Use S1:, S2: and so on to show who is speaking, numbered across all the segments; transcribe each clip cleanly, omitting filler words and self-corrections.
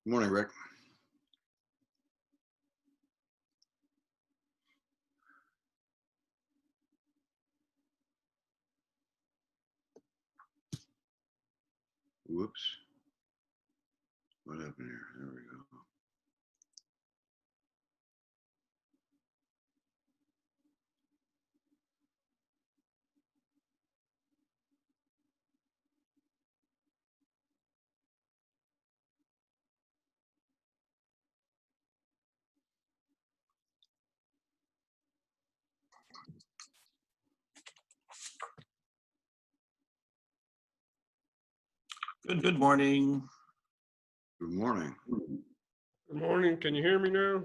S1: Good morning, Rick. Whoops. What happened here? There we go.
S2: Good morning.
S1: Good morning.
S3: Good morning. Can you hear me now?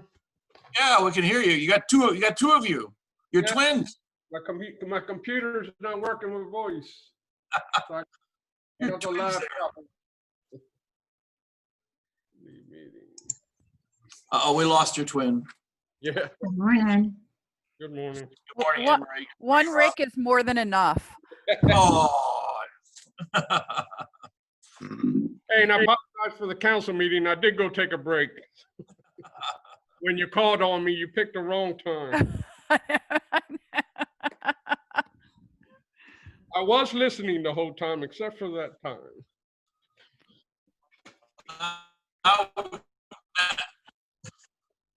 S2: Yeah, we can hear you. You got two of you. You're
S3: Yeah.
S2: twins.
S3: My computer's not working with voice. So I
S2: You're
S3: got the
S2: twins there.
S3: laptop. Meeting.
S2: Uh-oh, we lost your twin.
S3: Yeah.
S4: Good morning.
S3: Good morning.
S2: Good morning,
S5: What-
S2: Anne-Marie.
S5: One Rick is more than enough.
S2: Oh.
S3: Hey, and I apologize for the council meeting. I did go take a break. When you called on me, you picked the wrong time. I was listening the whole time, except for that time.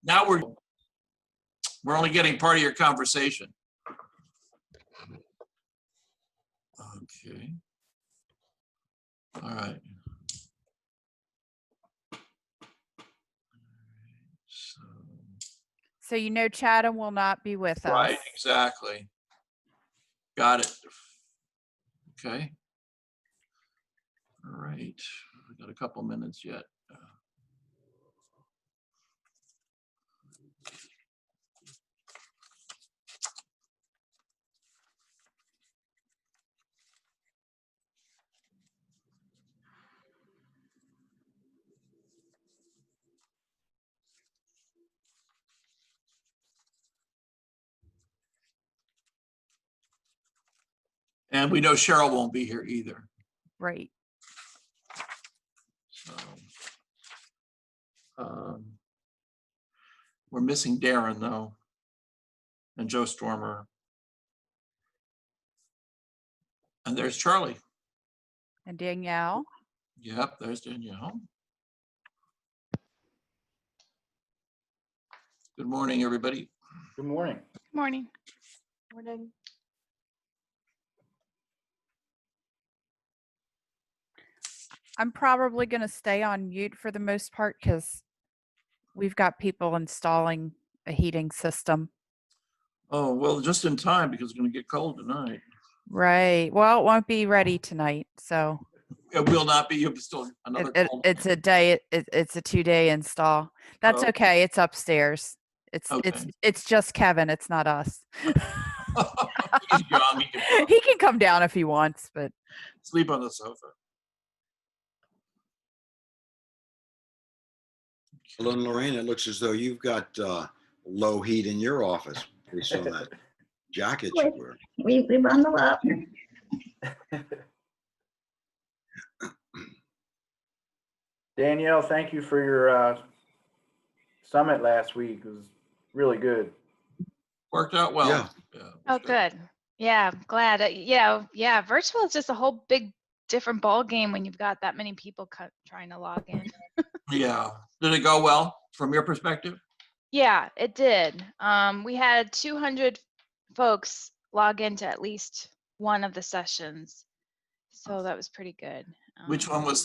S2: Now we're only getting part of your conversation. Okay. All right.
S5: So you know Chatham will not be with us.
S2: Right, exactly. Got it. Okay. All right. We got a couple minutes yet. And we know Cheryl won't be here either.
S5: Right.
S2: So, we're missing Darren though, and Joe Stormer. And there's Charlie.
S5: And Danielle.
S2: Yep, there's Danielle. Good morning, everybody.
S6: Good morning.
S7: Good morning.
S4: Morning.
S5: I'm probably going to stay on mute for the most part because we've got people installing a heating system.
S2: Oh, well, just in time because it's going to get cold tonight.
S5: Right. Well, it won't be ready tonight. So
S2: It will not be. You'll still another cold.
S5: it's a day. It's a 2-day install. That's
S2: Oh.
S5: okay. It's upstairs.
S2: Okay.
S5: It's just Kevin. It's not us.
S2: He's young. He can
S5: He can come down if he wants, but
S2: sleep on the sofa.
S1: Hello, Lorraine. It looks as though you've got low heat in your office based on that jacket you wear.
S4: We bundle up.
S6: Danielle, thank you for your summit last week. It was really good.
S2: Worked out well.
S1: Yeah.
S7: Oh, good. Yeah, I'm glad. Yeah. Virtual is just a whole big different ball game when you've got that many people trying to log in.
S2: Yeah. Did it go well from your perspective?
S7: Yeah, it did. We had 200 folks log into at least one of the sessions, so that was pretty good.
S2: Which one was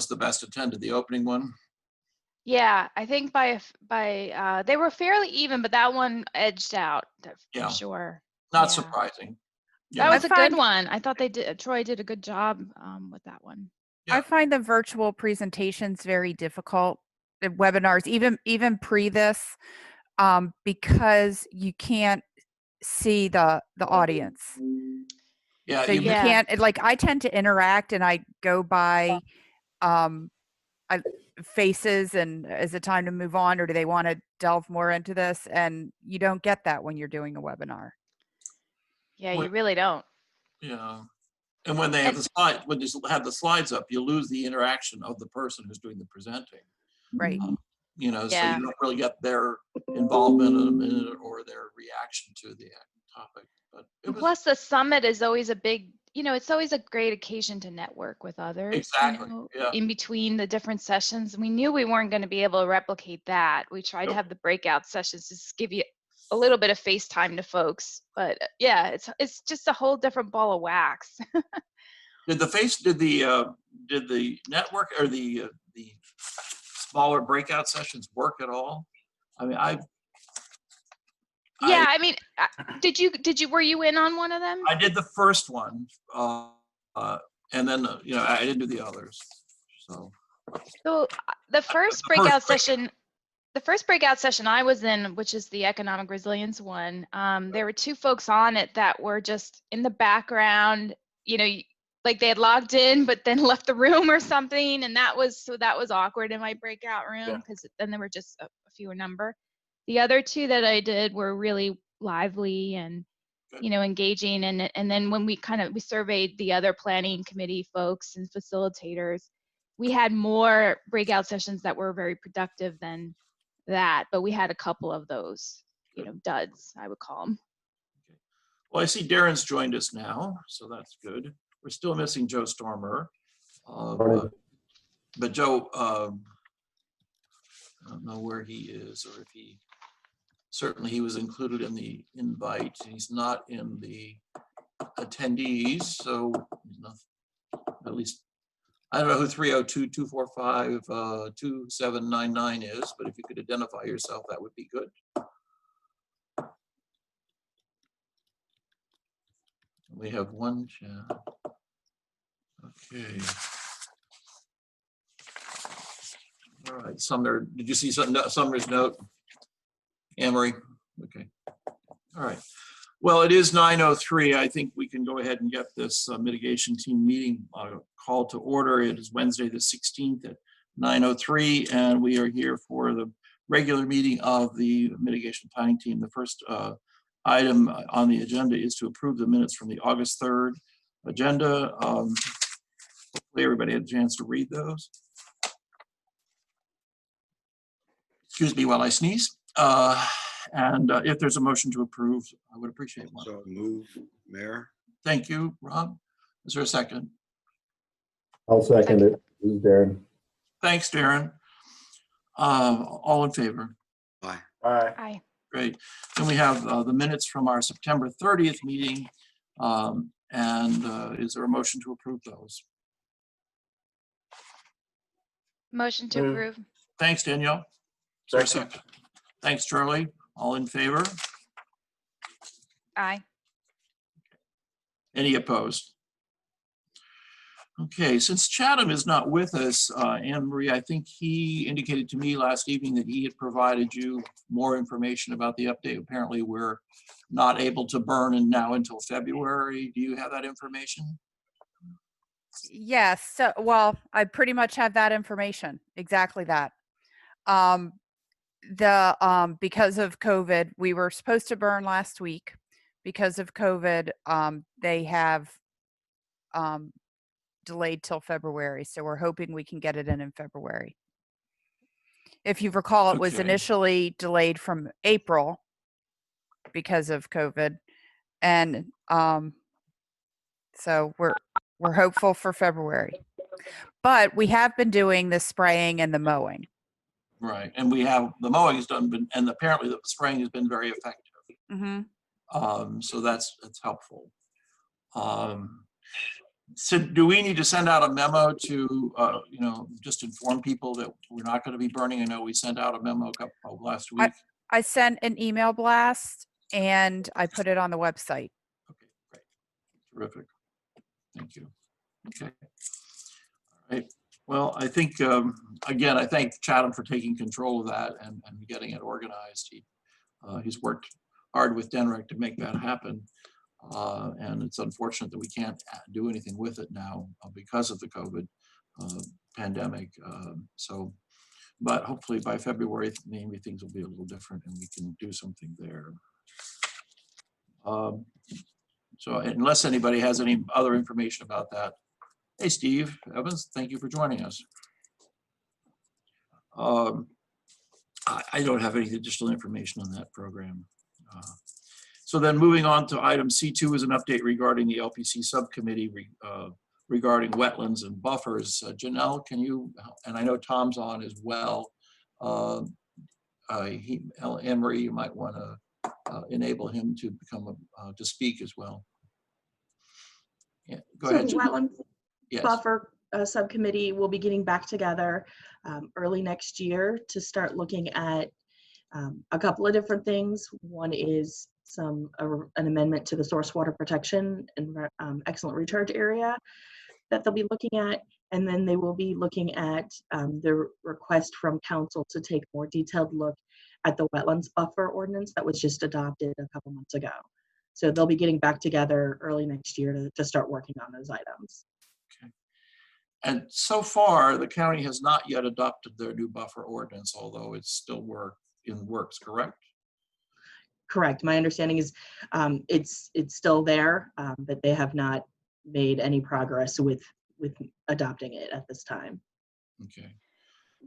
S2: the best attended? The opening one?
S7: Yeah, I think they were fairly even, but that one edged out for
S2: Yeah.
S7: sure.
S2: Not
S7: Yeah.
S2: surprising.
S7: That
S2: Yeah.
S7: was a
S5: I find-
S7: good one. I thought Troy did a good job with that one.
S2: Yeah.
S5: I find the virtual presentations very difficult. The webinars, even pre this, because you can't see the audience.
S2: Yeah.
S5: So you
S7: Yeah.
S5: can't, like, I tend to interact and I go by faces and is it time to move on or do they want to delve more into this? And you don't get that when you're doing a webinar.
S7: Yeah,
S2: Well-
S7: you really don't.
S2: Yeah. And when they have the slide, when you have the slides up, you lose the interaction of the person who's doing the presenting.
S5: Right.
S2: You know, so
S7: Yeah.
S2: you don't really get their involvement in it or their reaction to the topic. But it
S7: And
S2: was
S7: plus, the summit is always a big, it's always a great occasion to network with others.
S2: Exactly, yeah.
S7: In between the different sessions. We knew we weren't going to be able to replicate that. We tried to
S2: Nope.
S7: have the breakout sessions to just give you a little bit of face time to folks. But yeah, it's just a whole different ball of wax.
S2: did the network or the smaller breakout sessions work at all? I mean,
S7: Yeah, I mean, were you in on one of them?
S2: I did the first one, and then I didn't do the others. So
S7: So the first
S2: the
S7: breakout
S2: first break-
S7: session, the first breakout session I was in, which is the economic resilience one, there were two folks on it that were just in the background, like they had logged in, but then left the room or something. And that was awkward in my breakout room because then there were just a fewer number. The other two that I did were really lively and, engaging. And then when we surveyed the other planning committee folks and facilitators, we had more breakout sessions that were very productive than that, but we had a couple of those, duds, I would call them.
S2: Well, I see Darren's joined us now, so that's good. We're still missing Joe Stormer, but Joe, I don't know where he is, or if certainly he was included in the invite. He's not in the attendees, so he's not, at least I don't know who 302-245-2799 is, but if you could identify yourself, that would be good. We have one chat. Okay. All right, Sumner, did you see Sumner's note? Anne-Marie? Okay. All right. Well, it is 9:03. I think we can go ahead and get this mitigation team meeting called to order. It is Wednesday, the 16th at 9:03, and we are here for the regular meeting of the mitigation planning team. The first item on the agenda is to approve the minutes from the August 3rd agenda. Hopefully everybody had a chance to read those. Excuse me while I sneeze. And if there's a motion to approve, I would appreciate one.
S1: So move, Mayor.
S2: Thank you, Rob. Is there a second?
S8: I'll second it. This is Darren.
S2: Thanks, Darren. All in favor?
S1: Aye.
S6: Aye.
S7: Aye.
S2: Great. Then we have the minutes from our September 30th meeting. Is there a motion to approve those?
S7: Motion to
S6: Move.
S7: approve.
S2: Thanks, Danielle. Is there a
S6: Second.
S2: second? Thanks, Charlie. All in favor?
S7: Aye.
S2: Any opposed? Okay, since Chatham is not with us, Anne-Marie, I think he indicated to me last evening that he had provided you more information about the update. Apparently, we're not able to burn now until February. Do you have that information?
S5: Yes. So, I pretty much have that information. Exactly that. Because of COVID, we were supposed to burn last week. Because of COVID, they have delayed till February. So we're hoping we can get it in February. If you recall, it was
S2: Okay.
S5: initially delayed from April because of COVID. And so we're hopeful for February. But we have been doing the spraying and the mowing.
S2: Right, and we have, the mowing is done, and apparently the spraying has been very effective.
S5: Mm-hmm.
S2: So that's helpful. So do we need to send out a memo to, just inform people that we're not going to be burning? I know we sent out a memo last week.
S5: I sent an email blast and I put it on the website.
S2: Okay, great. Terrific. Thank you. Okay. All right. Well, I think, again, I thank Chatham for taking control of that and getting it organized. He's worked hard with DENREC to make that happen. And it's unfortunate that we can't do anything with it now because of the COVID pandemic. But hopefully by February, maybe things will be a little different and we can do something there. So unless anybody has any other information about that. Hey, Steve Evans, thank you for joining us. I don't have any additional information on that program. So then moving on to item C2 is an update regarding the LPC subcommittee regarding wetlands and buffers. Janelle, can you, and I know Tom's on as well. Anne-Marie, you might want to enable him to become to speak as well. Yeah, go
S4: So
S2: ahead.
S4: the
S2: Janelle.
S4: Wetland
S2: Yes.
S4: Buffer Subcommittee will be getting back together early next year to start looking at a couple of different things. One is an amendment to the source water protection and excellent recharge area that they'll be looking at. And then they will be looking at the request from council to take a more detailed look at the wetlands buffer ordinance that was just adopted a couple months ago. So they'll be getting back together early next year to start working on those items.
S2: Okay. And so far, the county has not yet adopted their new buffer ordinance, although it's still in the works, correct?
S4: Correct. My understanding is it's still there, but they have not made any progress with adopting it at this time.
S2: Okay.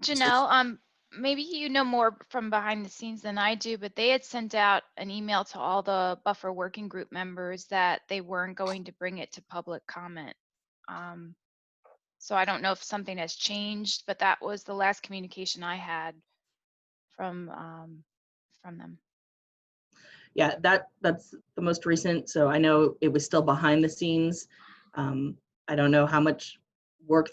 S7: Janelle, maybe you know more from behind the scenes than I do, but they had sent out an email to all the buffer working group members that they weren't going to bring it to public comment. So I don't know if something has changed, but that was the last communication I had from them.
S4: Yeah, that's the most recent. So I know it was still behind the scenes. I don't know how much work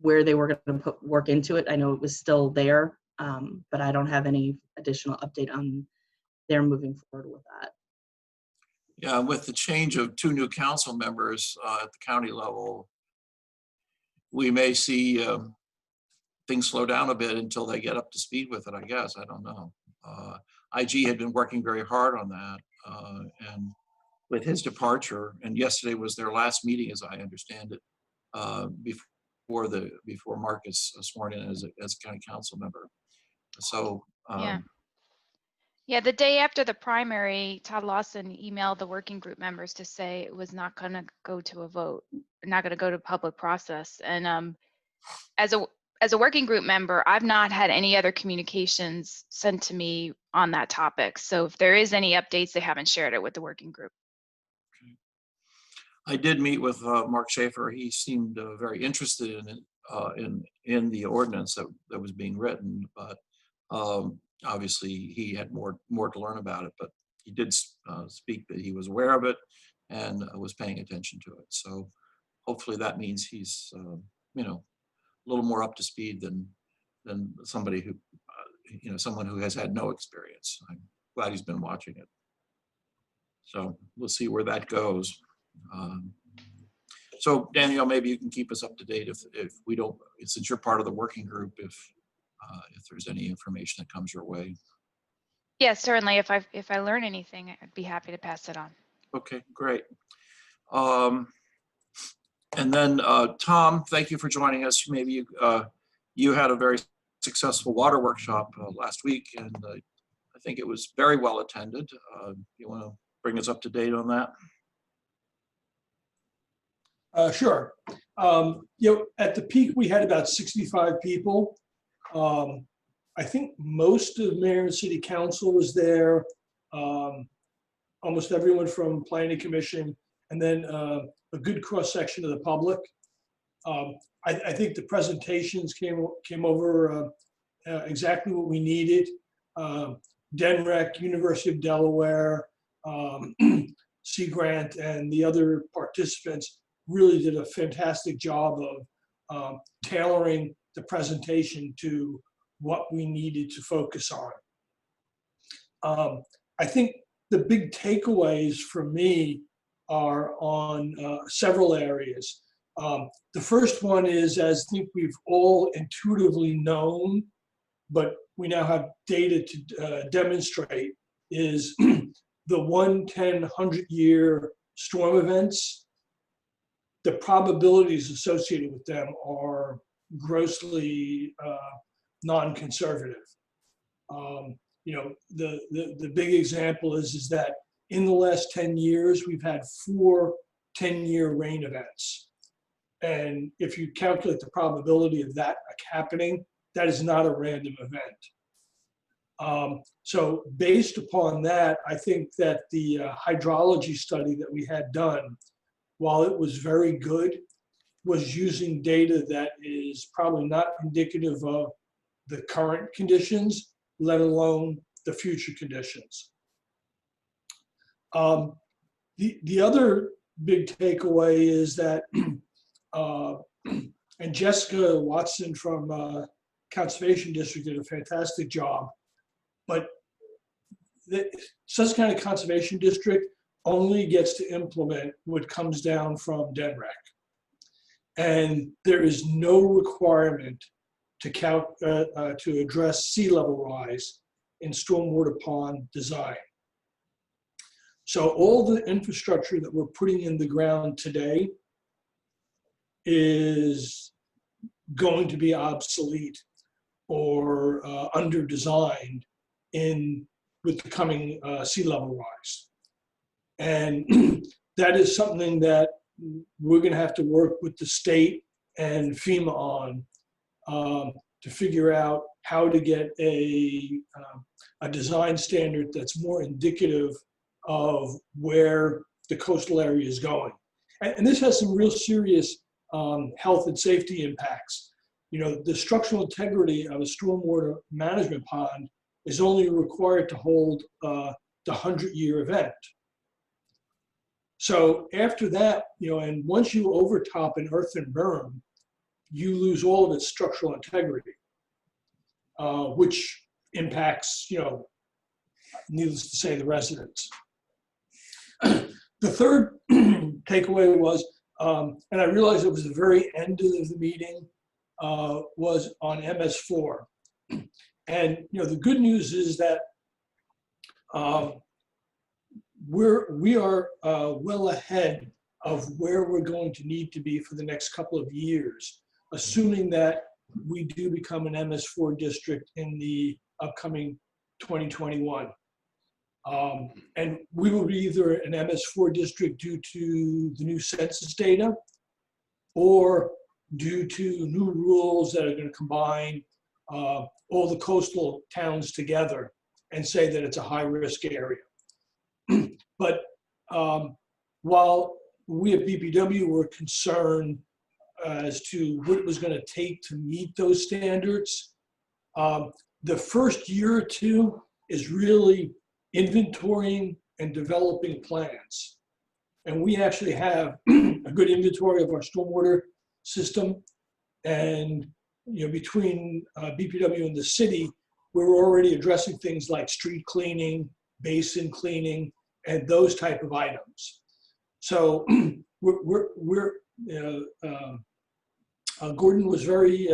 S4: where they were gonna put work into it. I know it was still there, but I don't have any additional update on their moving forward with that.
S2: Yeah, with the change of 2 new council members at the county level, we may see things slow down a bit until they get up to speed with it, I guess. I don't know. IG had been working very hard on that. And with his departure, and yesterday was their last meeting, as I understand it, before Mark is sworn in as a county council member. So
S7: Yeah, the day after the primary, Todd Lawson emailed the working group members to say it was not going to go to a vote, not going to go to public process. And as a working group member, I've not had any other communications sent to me on that topic. So if there is any updates, they haven't shared it with the working group.
S2: I did meet with Mark Schaefer. He seemed very interested in it, in the ordinance that was being written, but obviously he had more to learn about it. But he did speak that he was aware of it and was paying attention to it. So hopefully that means he's a little more up to speed than somebody who someone who has had no experience. I'm glad he's been watching it. So we'll see where that goes. So Danielle, maybe you can keep us up to date if we don't, since you're part of the working group, if there's any information that comes your way.
S7: Yes, certainly. If I learn anything, I'd be happy to pass it on.
S2: Okay, great. And then Tom, thank you for joining us. Maybe you had a very successful water workshop last week, and I think it was very well attended. You want to bring us up to date on that?
S9: Sure. At the peak, we had about 65 people. I think most of mayor and city council was there. Almost everyone from planning commission, and then a good cross section of the public. I think the presentations came over exactly what we needed. DENREC, University of Delaware, Sea Grant, and the other participants really did a fantastic job of tailoring the presentation to what we needed to focus on. I think the big takeaways for me are on several areas. The first one is, as I think we've all intuitively known, but we now have data to demonstrate, is the 1, 10, 100-year storm events. The probabilities associated with them are grossly non-conservative. The big example is that in the last 10 years, we've had 4 10-year rain events. And if you calculate the probability of that happening, that is not a random event. So based upon that, I think that the hydrology study that we had done, while it was very good, was using data that is probably not indicative of the current conditions, let alone the future conditions. The other big takeaway is that, and Jessica Watson from Conservation District did a fantastic job, but the Susquehanna Conservation District only gets to implement what comes down from DNREC. And there is no requirement to address sea level rise in stormwater pond design. So all the infrastructure that we're putting in the ground today is going to be obsolete or under-designed with the coming sea level rise. And that is something that we're going to have to work with the state and FEMA on to figure out how to get a design standard that's more indicative of where the coastal area is going. And this has some real serious health and safety impacts. You know, the structural integrity of a stormwater management pond is only required to hold the 100-year event. So after that, you know, and once you overtop an earthen berm, you lose all of its structural integrity, which impacts, you know, needless to say, the residents. The third takeaway was, and I realized it was the very end of the meeting, was on MS4. And, you know, the good news is that we are well ahead of where we're going to need to be for the next couple of years, assuming that we do become an MS4 district in the upcoming 2021. And we will be either an MS4 district due to the new census data or due to new rules that are going to combine all the coastal towns together and say that it's a high-risk area. But while we at BPW were concerned as to what it was going to take to meet those standards, the first year or two is really inventorying and developing plans. And we actually have a good inventory of our stormwater system. And, you know, between BPW and the city, we're already addressing things like street cleaning, basin cleaning, and those type of items. So Gordon was very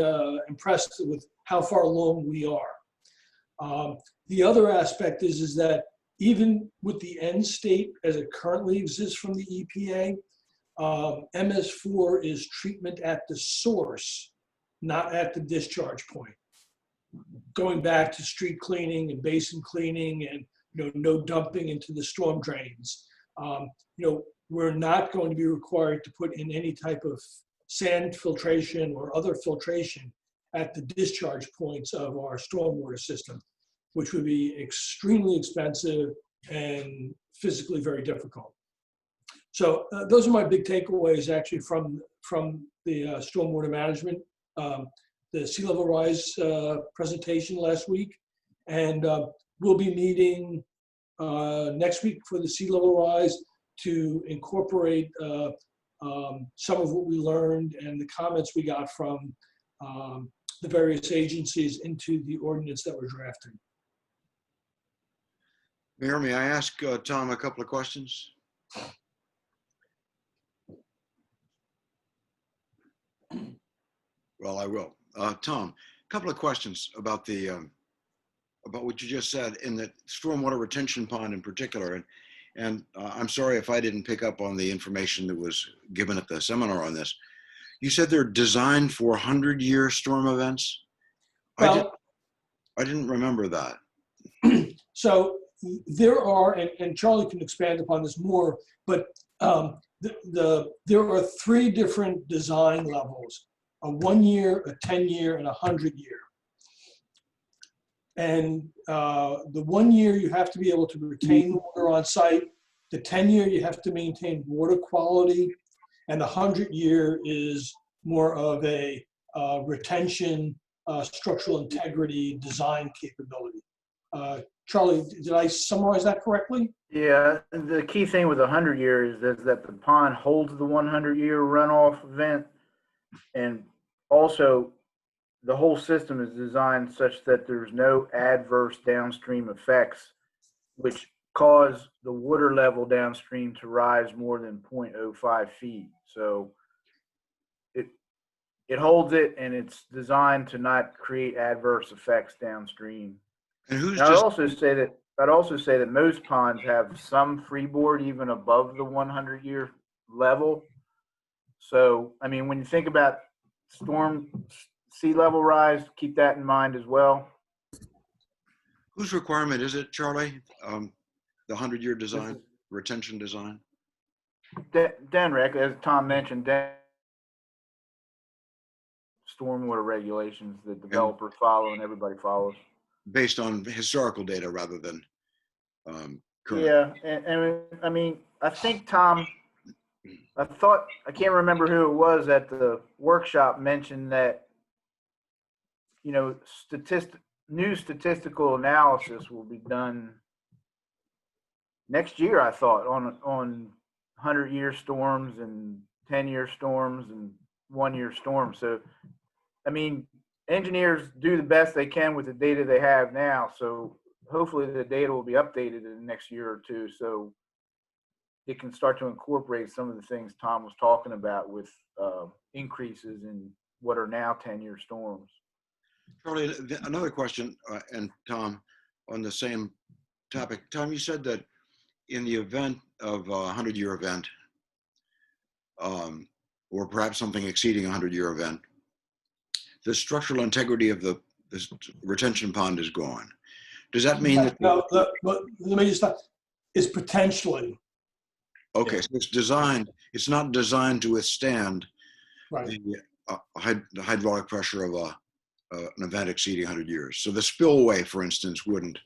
S9: impressed with how far along we are. The other aspect is that even with the end state as it currently exists from the EPA, MS4 is treatment at the source, not at the discharge point. Going back to street cleaning and basin cleaning and, you know, no dumping into the storm drains. You know, we're not going to be required to put in any type of sand filtration or other filtration at the discharge points of our stormwater system, which would be extremely expensive and physically very difficult. So those are my big takeaways actually from the stormwater management, the sea level rise presentation last week. And we'll be meeting next week for the sea level rise to incorporate some of what we learned and the comments we got from the various agencies into the ordinance that we're drafting.
S1: Mayor, may I ask Tom a couple of questions? Well, I will. Tom, a couple of questions about the about what you just said in the stormwater retention pond in particular. And I'm sorry if I didn't pick up on the information that was given at the seminar on this. You said they're designed for 100-year storm events?
S9: Well,
S1: I didn't remember that.
S9: So there are, and Charlie can expand upon this more, but there are 3 different design levels: a 1-year, a 10-year, and a 100-year. And the 1 year, you have to be able to retain water on site. The 10-year, you have to maintain water quality. And the 100-year is more of a retention, structural integrity, design capability. Charlie, did I summarize that correctly?
S6: Yeah, the key thing with 100-year is that the pond holds the 100-year runoff event. And also, the whole system is designed such that there's no adverse downstream effects, which cause the water level downstream to rise more than 0.05 feet. So it holds it, and it's designed to not create adverse effects downstream.
S1: And who's
S6: And I'd
S1: just,
S6: also say that most ponds have some freeboard even above the 100-year level. So, I mean, when you think about sea level rise, keep that in mind as well.
S1: whose requirement is it, Charlie? The 100-year design, retention design?
S6: DENREC, as Tom mentioned, stormwater regulations that developers follow and everybody follows.
S1: Based on historical data rather than current.
S6: Yeah, and I mean, I think Tom, I can't remember who it was at the workshop mentioned that, you know, new statistical analysis will be done next year, I thought, on 100-year storms and 10-year storms and 1-year storms. So, I mean, engineers do the best they can with the data they have now. So hopefully the data will be updated in the next year or two, so it can start to incorporate some of the things Tom was talking about with increases in what are now 10-year storms.
S1: Charlie, another question, and Tom, on the same topic. Tom, you said that in the event of a 100-year event, or perhaps something exceeding a 100-year event, the structural integrity of the retention pond is gone. Does that mean that?
S9: No, let me just stop. It's potentially.
S1: Okay, so it's designed, it's not designed to withstand
S9: Right.
S1: the hydraulic pressure of an event exceeding 100 years. So the spillway, for instance, wouldn't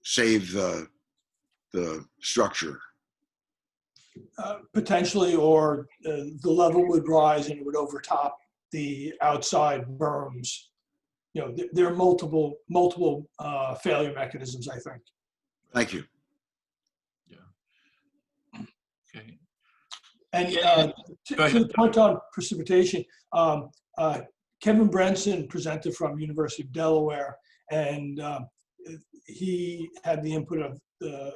S1: save the structure.
S9: Potentially, or the level would rise and it would overtop the outside berms. You know, there are multiple failure mechanisms, I think.
S1: Thank you.
S2: Okay.
S9: And
S2: Go ahead.
S9: to the point on precipitation, Kevin Brenson presented from University of Delaware, and he had the input of the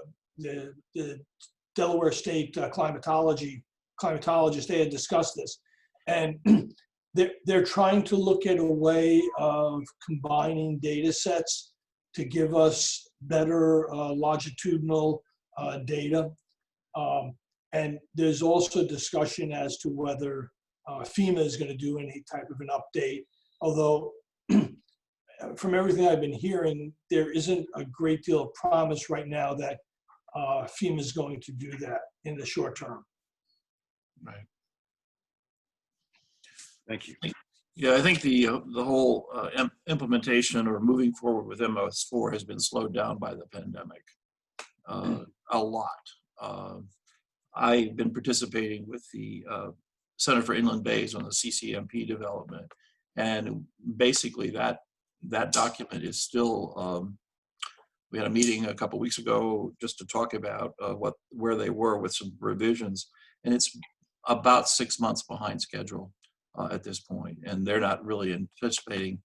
S9: Delaware State climatologists. They had discussed this, and they're trying to look at a way of combining data sets to give us better longitudinal data. And there's also discussion as to whether FEMA is going to do any type of an update, although from everything I've been hearing, there isn't a great deal of promise right now that FEMA is going to do that in the short term.
S2: Right.
S1: Thank you.
S2: Yeah, I think the whole implementation or moving forward with MS4 has been slowed down by the pandemic a lot. I've been participating with the Center for Inland Bays on the CCMP development, and basically that document is still. We had a meeting a couple weeks ago just to talk about where they were with some revisions, and it's about 6 months behind schedule at this point, and they're not really anticipating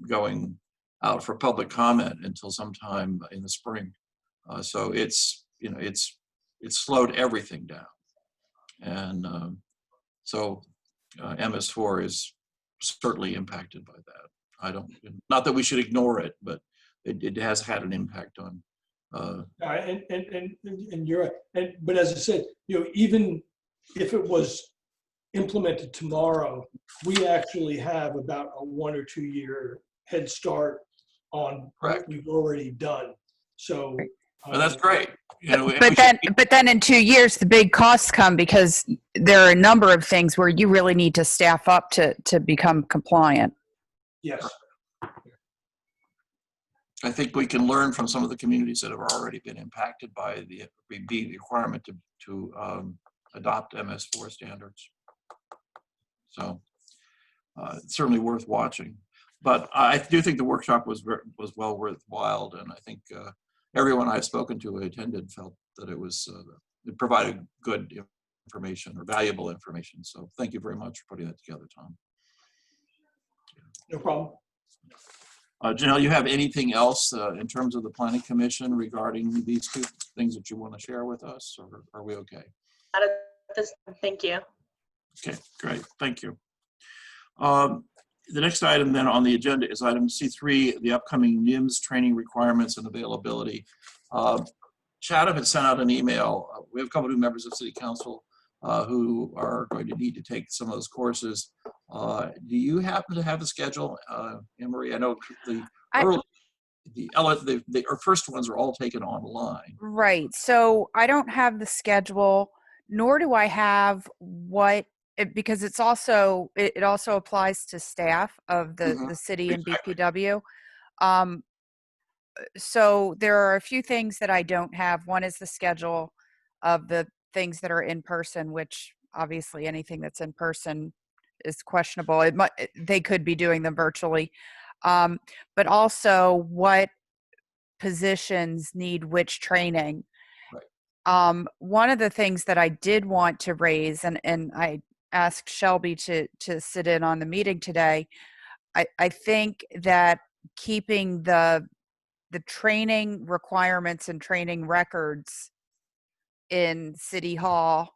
S2: going out for public comment until sometime in the spring. So it's slowed everything down, and so MS4 is certainly impacted by that. Not that we should ignore it, but it has had an impact on.
S9: And you're right. But as I said, even if it was implemented tomorrow, we actually have about a 1 or 2 year head start on what we've already done. So.
S2: Well, that's great.
S5: But then in 2 years, the big costs come because there are a number of things where you really need to staff up to become compliant.
S9: Yes.
S2: I think we can learn from some of the communities that have already been impacted by the requirement to adopt MS4 standards. So it's certainly worth watching. But I do think the workshop was well worthwhile, and I think everyone I've spoken to who attended felt that it provided good information or valuable information. So thank you very much for putting that together, Tom.
S9: No problem.
S2: Janelle, you have anything else in terms of the Planning Commission regarding these two things that you want to share with us, or are we okay?
S4: Not at this time. Thank you.
S2: Okay, great, thank you. The next item then on the agenda is item C3, the upcoming NIMS training requirements and availability. Chatham had sent out an email. We have a couple of new members of City Council who are going to need to take some of those courses. Do you happen to have a schedule, Anne-Marie? I know our first ones are all taken online.
S5: Right. So I don't have the schedule, nor do I have because it also applies to staff of the city and BPW. So there are a few things that I don't have. One is the schedule of the things that are in person, which obviously anything that's in person is questionable. They could be doing them virtually. But also what positions need which training.
S2: Right.
S5: One of the things that I did want to raise, and I asked Shelby to sit in on the meeting today, I think that keeping the training requirements and training records in City Hall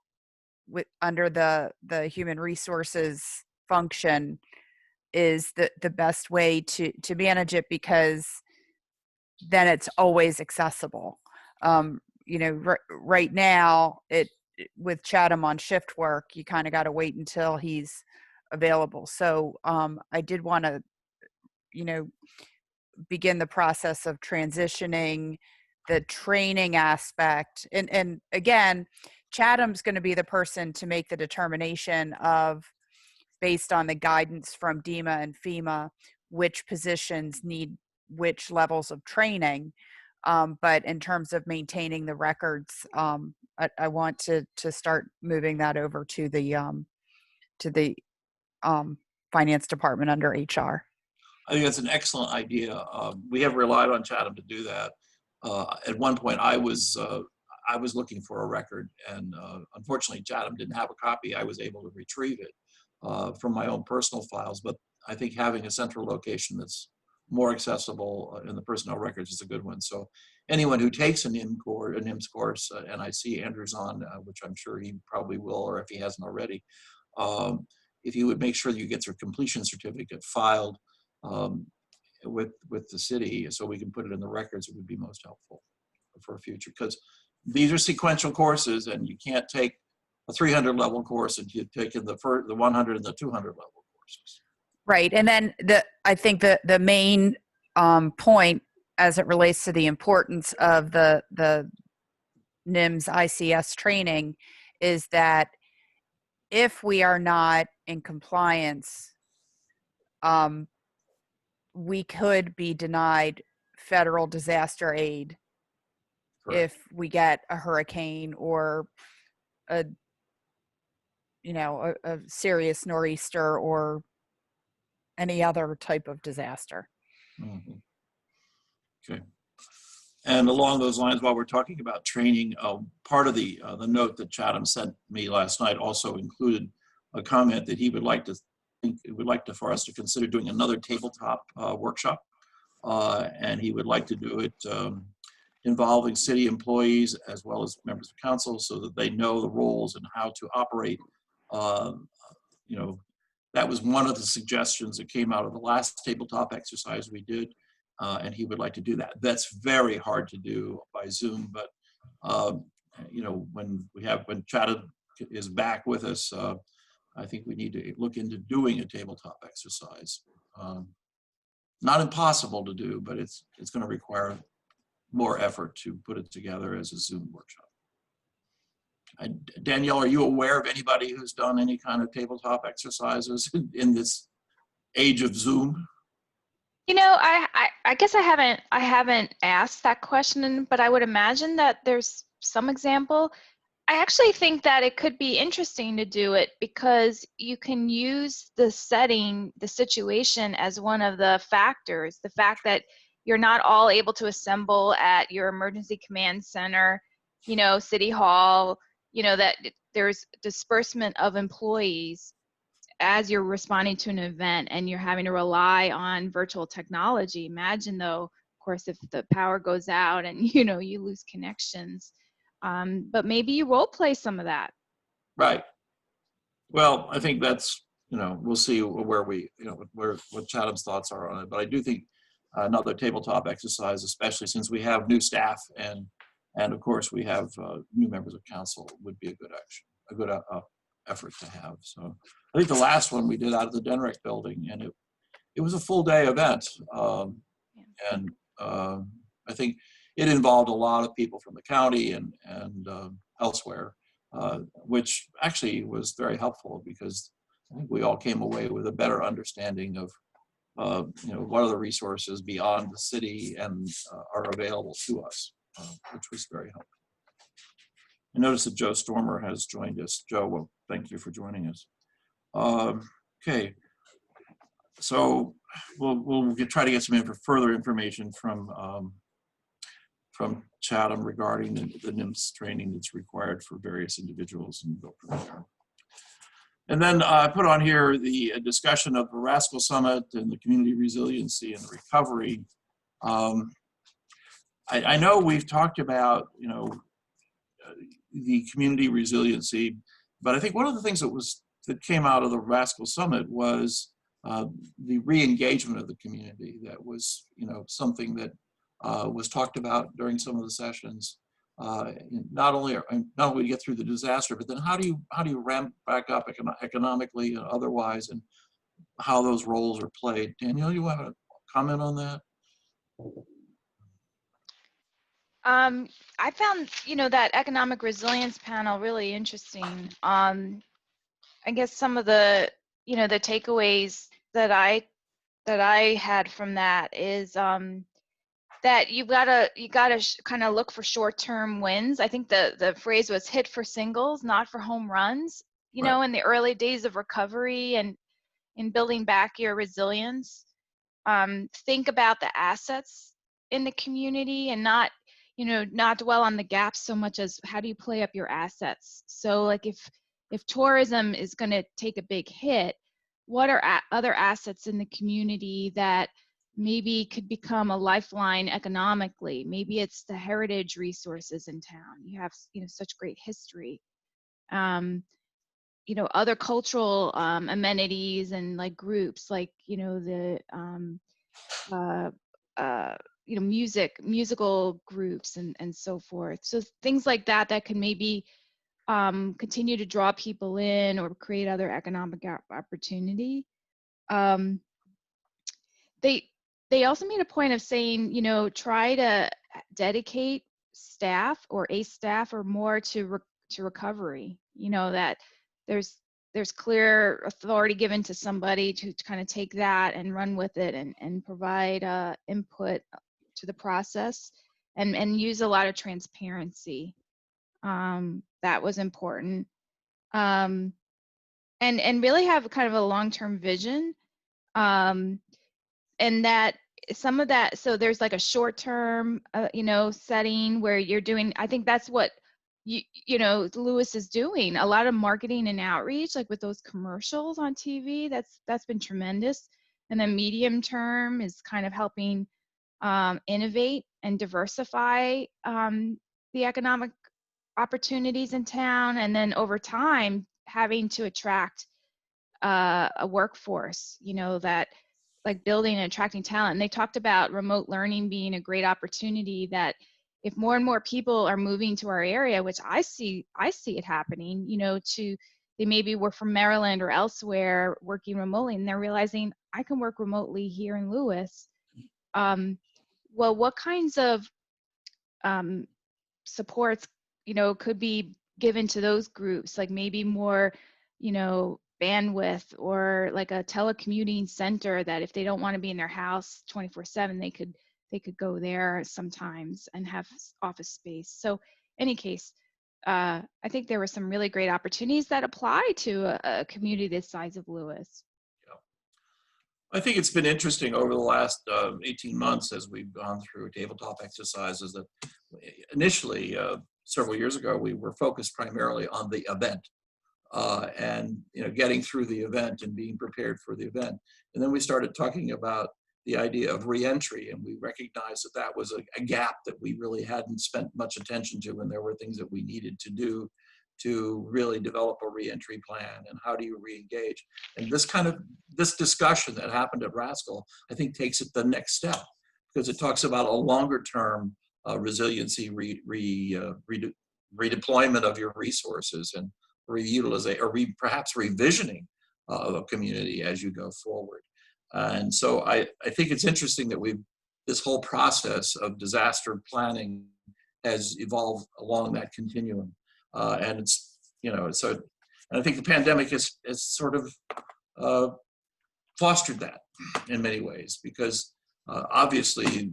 S5: under the human resources function is the best way to manage it, because then it's always accessible. Right now with Chatham on shift work, you kind of got to wait until he's available. So I did want to, begin the process of transitioning the training aspect. And again, Chatham's going to be the person to make the determination of, based on the guidance from DEMA and FEMA, which positions need which levels of training. But in terms of maintaining the records, I want to start moving that over to the finance department under HR.
S2: I think that's an excellent idea. We have relied on Chatham to do that. At one point, I was looking for a record, and unfortunately, Chatham didn't have a copy. I was able to retrieve it from my own personal files, but I think having a central location that's more accessible in the personnel records is a good one. So anyone who takes a NIMS course, and I see Andrew's on, which I'm sure he probably will, or if he hasn't already, if you would make sure that you get your completion certificate filed with the city so we can put it in the records, it would be most helpful for future, because these are sequential courses and you can't take a 300 level course and you've taken the 100 and the 200 level courses.
S5: Right. And then I think the main point as it relates to the importance of the NIMS ICS training is that if we are not in compliance, we could be denied federal disaster aid. Correct. If we get a hurricane or a serious nor'easter or any other type of disaster.
S2: Mm-hmm. Okay. And along those lines, while we're talking about training, part of the note that Chatham sent me last night also included a comment that he would like for us to consider doing another tabletop workshop, and he would like to do it involving city employees as well as members of council, so that they know the roles and how to operate. That was one of the suggestions that came out of the last tabletop exercise we did, and he would like to do that. That's very hard to do by Zoom, but when Chatham is back with us, I think we need to look into doing a tabletop exercise. Not impossible to do, but it's going to require more effort to put it together as a Zoom workshop. Danielle, are you aware of anybody who's done any kind of tabletop exercises in this age of Zoom?
S7: You know, I guess I haven't asked that question, but I would imagine that there's some example. I actually think that it could be interesting to do it because you can use the setting, the situation as one of the factors. The fact that you're not all able to assemble at your emergency command center, you know, city hall, you know, that there's disbursement of employees as you're responding to an event and you're having to rely on virtual technology. Imagine though, of course, if the power goes out and you know you lose connections, but maybe you role play some of that.
S2: Right. Well, I think that's, you know, we'll see where we, you know, what Chatham's thoughts are on it. But I do think another tabletop exercise, especially since we have new staff and of course we have new members of council, would be a good action, a good effort to have. So I think the last one we did out of the Denrick building, and it was a full day event. And I think it involved a lot of people from the county and elsewhere, which actually was very helpful because I think we all came away with a better understanding of you know, what are the resources beyond the city and are available to us, which was very helpful. I noticed that Joe Stormer has joined us. Joe, well, thank you for joining us. Okay, so we'll try to get some further information from Chatham regarding the NIMS training that's required for various individuals and go from there. And then I put on here the discussion of the RASCL Summit and the community resiliency and the recovery. I know we've talked about, you know, the community resiliency, but I think one of the things that came out of the RASCL Summit was the re-engagement of the community. That was, you know, something that was talked about during some of the sessions. Not only to get through the disaster, but then how do you ramp back up economically and otherwise, and how those roles are played. Danielle, you want to comment on that?
S7: I found, you know, that economic resilience panel really interesting. I guess some of the, you know, the takeaways that I had from that is that you gotta kind of look for short-term wins. I think the phrase was hit for singles, not for home runs. You know, in the early days of recovery and in building back your resilience, think about the assets in the community and not, you know, not dwell on the gaps so much as how do you play up your assets. So like if tourism is going to take a big hit, what are other assets in the community that maybe could become a lifeline economically? Maybe it's the heritage resources in town. You have, you know, such great history. You know, other cultural amenities and like groups, like, you know, the you know, musical groups and so forth. So things like that that can maybe continue to draw people in or create other economic opportunity. They also made a point of saying, you know, try to dedicate staff or a staff or more to recovery. You know, that there's clear authority given to somebody to kind of take that and run with it and provide input to the process and use a lot of transparency. That was important. And really have kind of a long-term vision. And that some of that, so there's like a short-term, you know, setting where you're doing, I think that's what you know, Lewis is doing a lot of marketing and outreach, like with those commercials on TV. That's been tremendous. And then medium term is kind of helping innovate and diversify the economic opportunities in town. And then over time, having to attract a workforce, you know, that like building and attracting talent. And they talked about remote learning being a great opportunity, that if more and more people are moving to our area, which I see it happening, you know, they maybe were from Maryland or elsewhere working remotely, and they're realizing I can work remotely here in Lewis. Well, what kinds of supports, you know, could be given to those groups? Like maybe more, you know, bandwidth, or like a telecommuting center that if they don't want to be in their house 24/7, they could go there sometimes and have office space. So any case, I think there were some really great opportunities that apply to a community this size of Lewis.
S2: I think it's been interesting over the last 18 months as we've gone through tabletop exercises that initially, several years ago, we were focused primarily on the event and getting through the event and being prepared for the event. And then we started talking about the idea of reentry, and we recognized that that was a gap that we really hadn't spent much attention to, and there were things that we needed to do to really develop a reentry plan, and how do you re-engage. And this discussion that happened at RASCL, I think takes it the next step, because it talks about a longer term resiliency, redeployment of your resources, and reutilization, or perhaps revisioning of a community as you go forward. And so I think it's interesting that this whole process of disaster planning has evolved along that continuum. And it's, so, and I think the pandemic has sort of fostered that in many ways, because obviously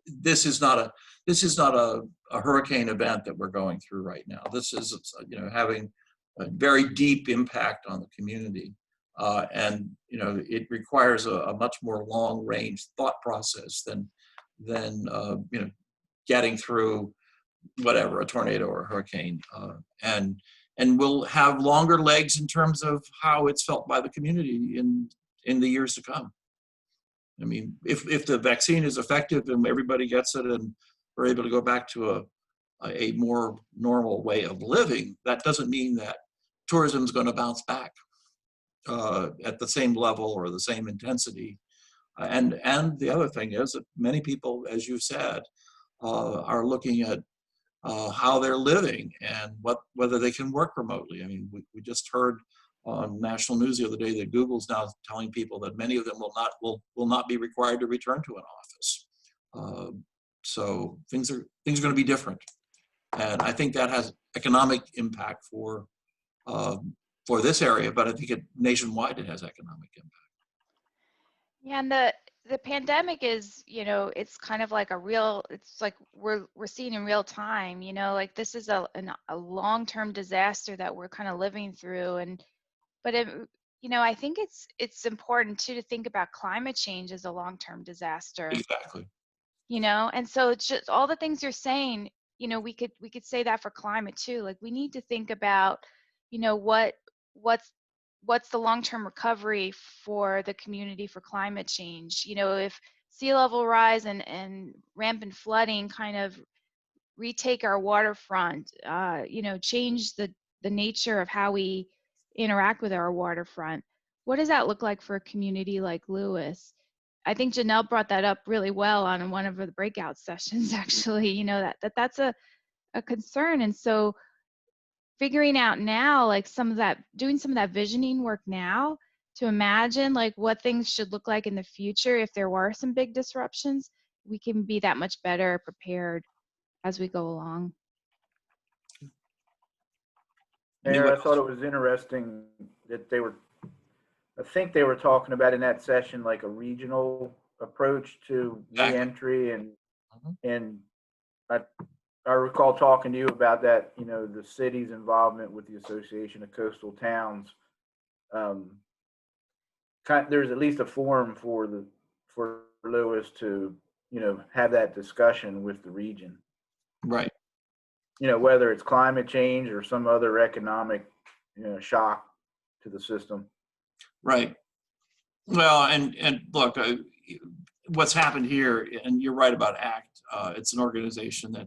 S2: this is not a hurricane event that we're going through right now. This is, having a very deep impact on the community. And it requires a much more long-range thought process than getting through whatever, a tornado or a hurricane, and will have longer legs in terms of how it's felt by the community in the years to come. I mean, if the vaccine is effective and everybody gets it and we're able to go back to a more normal way of living, that doesn't mean that tourism is going to bounce back at the same level or the same intensity. And the other thing is that many people, as you said, are looking at how they're living and whether they can work remotely. I mean, we just heard on national news the other day that Google's now telling people that many of them will not be required to return to an office. So things are going to be different, and I think that has economic impact for this area, but I think nationwide it has economic impact.
S7: Yeah, and the pandemic is, it's kind of like it's like we're seeing in real time, like this is a long-term disaster that we're kind of living through. But I think it's important too to think about climate change as a long-term disaster.
S2: Exactly.
S7: And so it's just all the things you're saying, we could say that for climate too. Like we need to think about, what's the long-term recovery for the community for climate change. If sea level rise and rampant flooding kind of retake our waterfront, change the nature of how we interact with our waterfront, what does that look like for a community like Lewis? I think Janelle brought that up really well on one of the breakout sessions, actually, that's a concern. And so figuring out now, like doing some of that visioning work now to imagine like what things should look like in the future if there were some big disruptions, we can be that much better prepared as we go along.
S6: Mayor, I thought it was interesting that I think they were talking about in that session like a regional approach to reentry, and I recall talking to you about that, the city's involvement with the Association of Coastal Towns. There's at least a forum for Lewis to, have that discussion with the region.
S2: Right.
S6: Whether it's climate change or some other economic, shock to the system.
S2: Right. Well, and look, what's happened here, and you're right about ACT. It's an organization that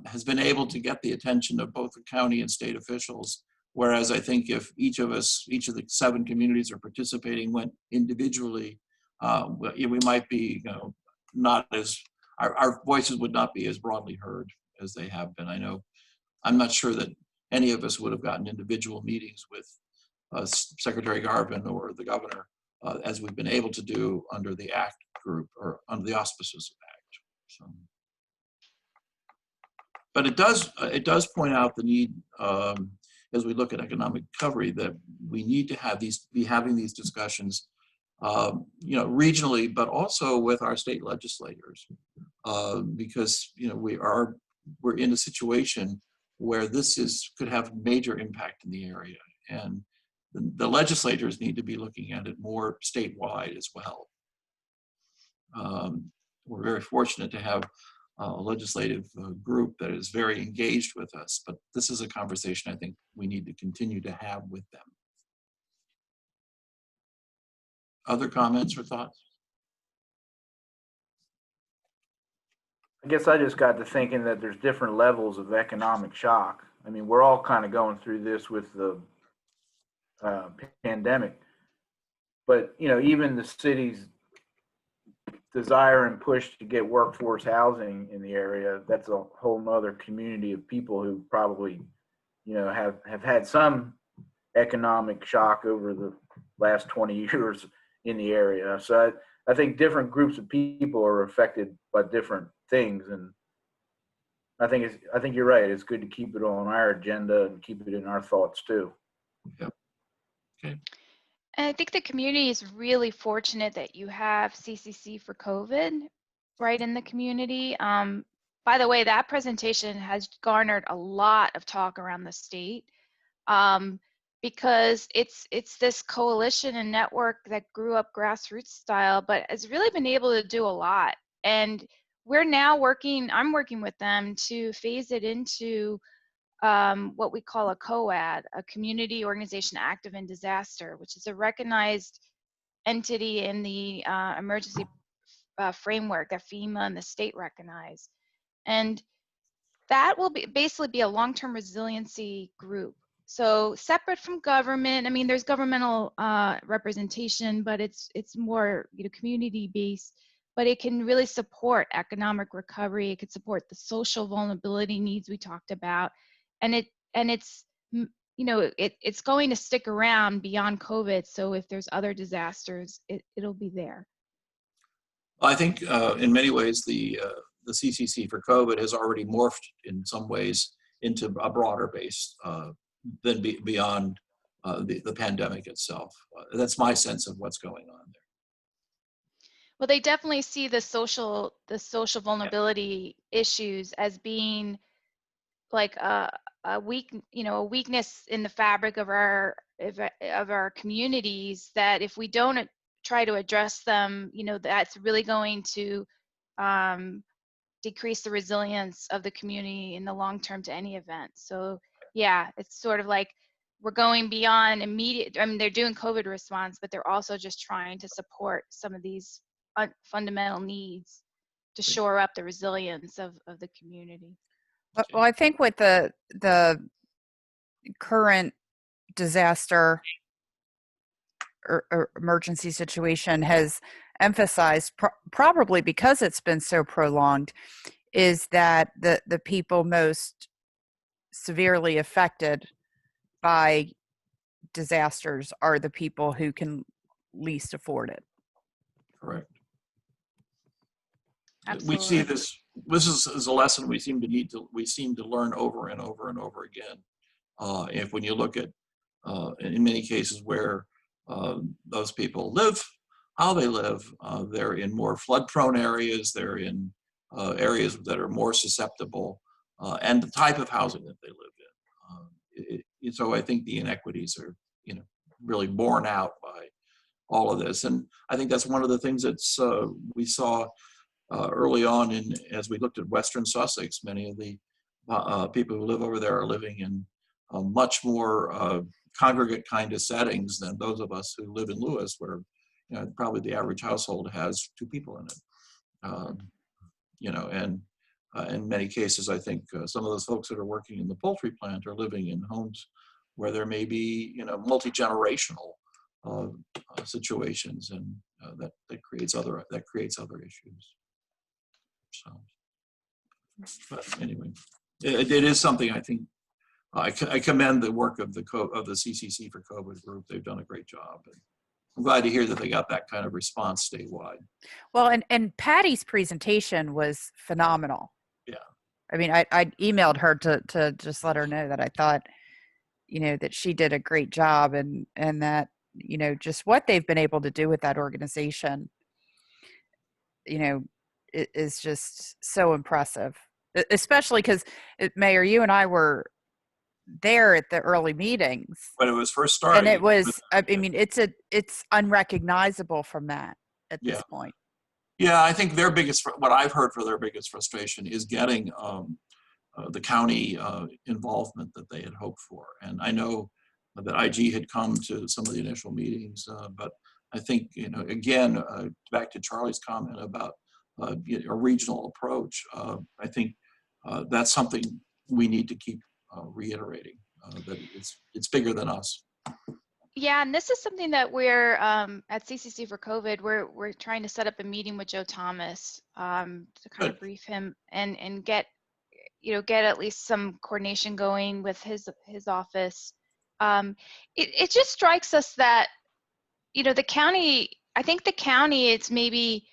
S2: has been able to get the attention of both the county and state officials. Whereas I think if each of the 7 communities are participating went individually, we might be, not as, our voices would not be as broadly heard as they have been. I'm not sure that any of us would have gotten individual meetings with Secretary Garvin or the governor as we've been able to do under the ACT group or under the auspices of ACT. So. But it does point out the need as we look at economic recovery, that we need to have be having these discussions, regionally, but also with our state legislators, because we're in a situation where this could have major impact in the area, and the legislators need to be looking at it more statewide as well. We're very fortunate to have a legislative group that is very engaged with us, but this is a conversation I think we need to continue to have with them. Other comments or thoughts?
S6: I guess I just got to thinking that there's different levels of economic shock. I mean, we're all kind of going through this with the pandemic, but even the city's desire and push to get workforce housing in the area, that's a whole nother community of people who probably, have had some economic shock over the last 20 years in the area. So I think different groups of people are affected by different things. And I think you're right. It's good to keep it on our agenda and keep it in our thoughts too.
S2: Yep. Okay.
S7: And I think the community is really fortunate that you have CCC for COVID right in the community. By the way, that presentation has garnered a lot of talk around the state, because it's this coalition and network that grew up grassroots style, but has really been able to do a lot. And we're now I'm working with them to phase it into what we call a COAD, a community organization active in disaster, which is a recognized entity in the emergency framework that FEMA and the state recognize. And that will basically be a long-term resiliency group. So separate from government, I mean, there's governmental representation, but it's more community-based. But it can really support economic recovery. It could support the social vulnerability needs we talked about. And it's going to stick around beyond COVID. So if there's other disasters, it'll be there.
S2: I think in many ways the CCC for COVID has already morphed in some ways into a broader base than beyond the pandemic itself. That's my sense of what's going on there.
S7: Well, they definitely see the social vulnerability issues as being like a weakness in the fabric of our communities, that if we don't try to address them, that's really going to decrease the resilience of the community in the long term to any event. So yeah, it's sort of like we're going beyond immediate. I mean, they're doing COVID response, but they're also just trying to support some of these fundamental needs to shore up the resilience of the community.
S5: Well, I think with the current disaster or emergency situation has emphasized, probably because it's been so prolonged, is that the people most severely affected by disasters are the people who can least afford it.
S2: Correct.
S7: Absolutely.
S2: We see this is a lesson we seem to learn over and over and over again. When you look at in many cases where those people live, how they live, they're in more flood prone areas, they're in areas that are more susceptible, and the type of housing that they live in. So I think the inequities are really borne out by all of this. And I think that's one of the things that's we saw early on as we looked at Western Sussex. Many of the people who live over there are living in much more congregate kind of settings than those of us who live in Lewis, where probably the average household has 2 people in it. And in many cases, I think some of those folks that are working in the poultry plant are living in homes where there may be multi-generational situations, and that creates other issues. So, but anyway, it is something I think I commend the work of the CCC for COVID group. They've done a great job. And I'm glad to hear that they got that kind of response statewide.
S5: Well, and Patty's presentation was phenomenal.
S2: Yeah.
S5: I mean, I emailed her to just let her know that I thought, you know, that she did a great job, and that, you know, just what they've been able to do with that organization, you know, is just so impressive. Especially because, Mayor, you and I were there at the early meetings,
S2: When it was first
S5: and
S2: starting.
S5: it was, I mean, it's unrecognizable from that at
S2: Yeah.
S5: this point.
S2: Yeah, I think their biggest, what I've heard for their biggest frustration is getting the county involvement that they had hoped for. And I know that IG had come to some of the initial meetings, but I think, you know, again, back to Charlie's comment about a regional approach, I think that's something we need to keep reiterating, that it's bigger than us.
S7: Yeah, and this is something that we're at CCC for COVID. We're trying to set up a meeting with Joe Thomas to kind of brief him and get, you know, get at least some coordination going with his office. It just strikes us that, you know, the county. I think the county. It's maybe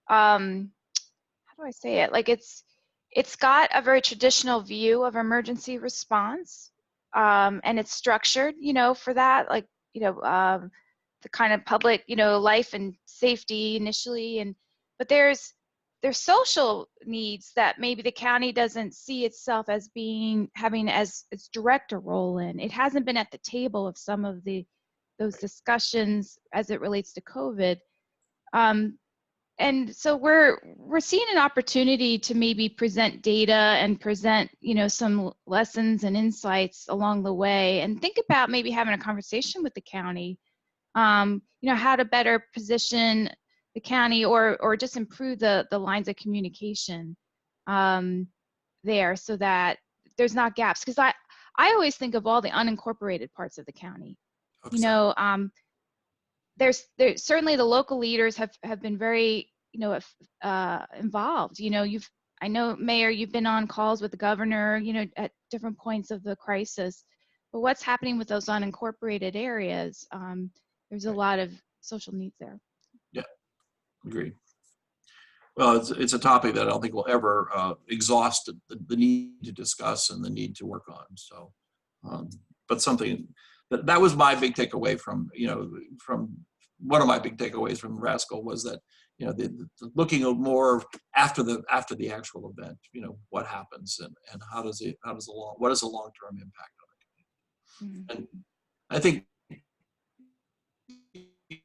S7: how do I say it? Like it's got a very traditional view of emergency response, and it's structured, you know, for that. Like, you know, the kind of public, you know, life and safety initially, but there's social needs that maybe the county doesn't see itself as having as its direct a role in. It hasn't been at the table of some of those discussions as it relates to COVID. And so we're seeing an opportunity to maybe present data and present, you know, some lessons and insights along the way, and think about maybe having a conversation with the county, you know, how to better position the county or just improve the lines of communication there, so that there's not gaps. Because I always think of all the unincorporated parts of the county. You know, there's certainly the local leaders have been very, you know, involved. You know, I know, Mayor, you've been on calls with the governor, you know, at different points of the crisis. But what's happening with those unincorporated areas? There's a lot of social needs there.
S2: Yeah, agree. Well, it's a topic that I don't think we'll ever exhaust the need to discuss and the need to work on. So, but something that was my big takeaway from, you know, from one of my big takeaways from RASCL was that, you know, the looking more after the actual event, you know, what happens and what is the long-term impact of it.
S7: Mm-hmm.
S2: And I think,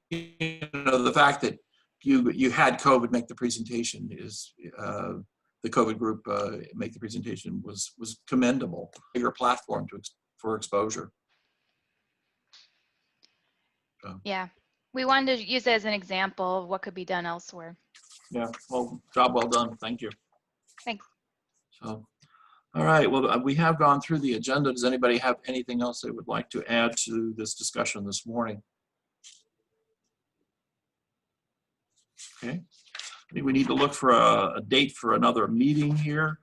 S2: you know, the fact that you had COVID make the presentation is the COVID group make the presentation was commendable. Bigger platform for exposure.
S7: Yeah, we wanted to use it as an example of what could be done elsewhere.
S2: Yeah, well, job well done. Thank you.
S7: Thanks.
S2: So, all right. Well, we have gone through the agenda. Does anybody have anything else they would like to add to this discussion this morning? Okay. I think we need to look for a date for another meeting here.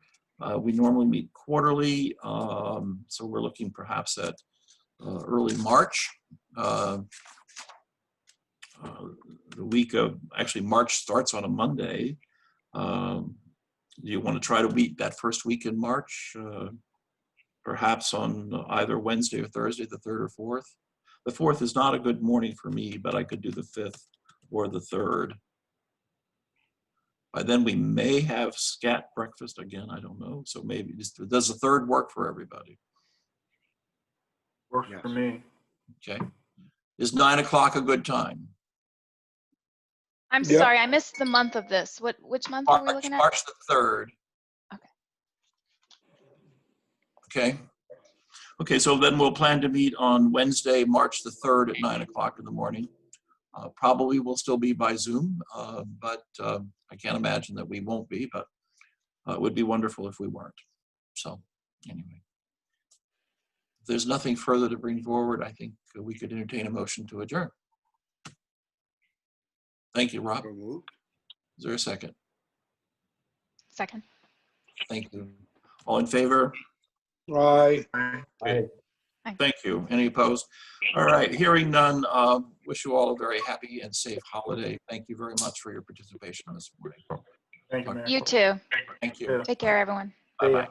S2: We normally meet quarterly, so we're looking perhaps at early March. The week of, actually March starts on a Monday. Do you want to try to meet that first week in March? Perhaps on either Wednesday or Thursday, the 3rd or 4th. The 4th is not a good morning for me, but I could do the 5th or the 3rd. By then we may have scat breakfast again, I don't know. So maybe, does the 3rd work for everybody?
S6: Works for me.
S2: Okay. Is 9 o'clock a good time?
S7: I'm sorry, I missed the month of this. Which month are we looking at?
S2: March the 3rd.
S7: Okay.
S2: Okay. Okay, so then we'll plan to meet on Wednesday, March the 3rd at 9 o'clock in the morning. Probably will still be by Zoom, but I can't imagine that we won't be, but it would be wonderful if we weren't. So anyway, if there's nothing further to bring forward, I think we could entertain a motion to adjourn. Thank you, Rob. Is there a second?
S7: Second.
S2: Thank you. All in favor?
S8: Aye.
S2: Okay. Thank you. Any opposed? All right, hearing none, wish you all a very happy and safe holiday. Thank you very much for your participation this morning.
S6: Thank you, man.
S7: You too.
S2: Thank you.
S7: Take care, everyone.
S2: Bye-bye.